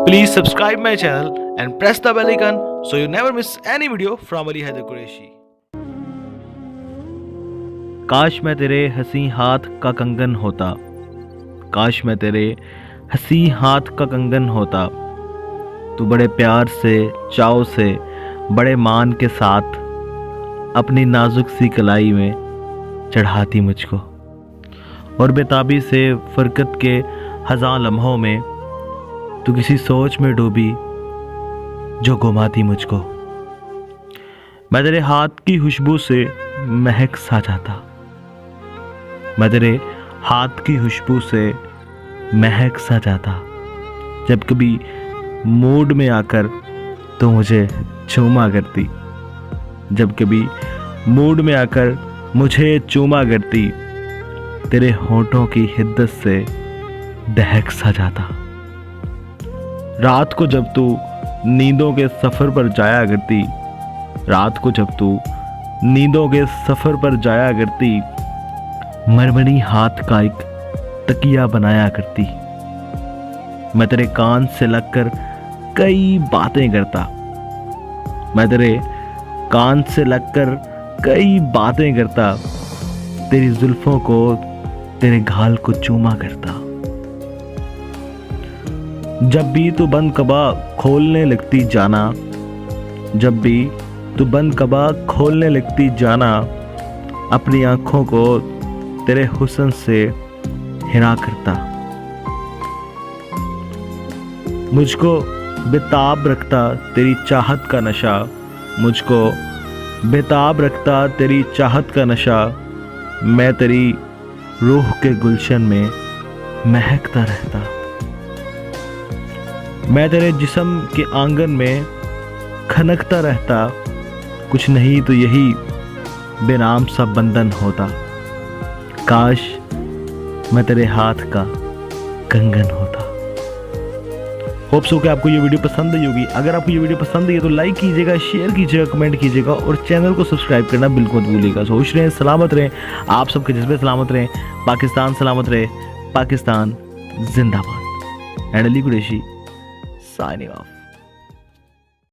Please subscribe my channel and press the bell icon so you never miss any video from Ali Haider Qureshi. काश मैं तेरे हंसी हाथ का कंगन होता, काश मैं तेरे हंसी हाथ का कंगन होता। तू बड़े प्यार से, चाव से, बड़े मान के साथ अपनी नाजुक सी कलाई में चढ़ाती मुझको, और बेताबी से फरकत के हज़ार लम्हों में तू किसी सोच में डूबी जो गुमाती मुझको। मैं तेरे हाथ की खुशबू से महक सा जाता, मैं तेरे हाथ की खुशबू से महक सा जाता। जब कभी मूड में आकर तो मुझे चूमा करती, जब कभी मूड में आकर मुझे चूमा करती, तेरे होठों की हिद्दत से दहक सा जाता। रात को जब तू नींदों के सफ़र पर जाया करती, रात को जब तू नींदों के सफ़र पर जाया करती, मरमरी हाथ का एक तकिया बनाया करती। मैं तेरे कान से लगकर कई बातें करता, मैं तेरे कान से लगकर कई बातें करता, तेरी जुल्फों को, तेरे गाल को चूमा करता। जब भी तू बंद कबा खोलने लगती जाना, जब भी तू बंद कबा खोलने लगती जाना, अपनी आँखों को तेरे हुस्न से हिरा करता। मुझको बेताब रखता तेरी चाहत का नशा, मुझको बेताब रखता तेरी चाहत का नशा। मैं तेरी रूह के गुलशन में महकता रहता, मैं तेरे जिस्म के आंगन में खनकता रहता। कुछ नहीं तो यही बेनाम सा बंधन होता, काश मैं तेरे हाथ का कंगन होता। होप सो कि आपको ये वीडियो पसंद आई होगी। अगर आपको ये वीडियो पसंद आई है तो लाइक कीजिएगा, शेयर कीजिएगा, कमेंट कीजिएगा और चैनल को सब्सक्राइब करना बिल्कुल मत भूलिएगा। खुश रहें, सलामत रहें, आप सबके जज्बे सलामत रहें, पाकिस्तान सलामत रहे, पाकिस्तान जिंदाबाद। And Ali Qureshi signing off.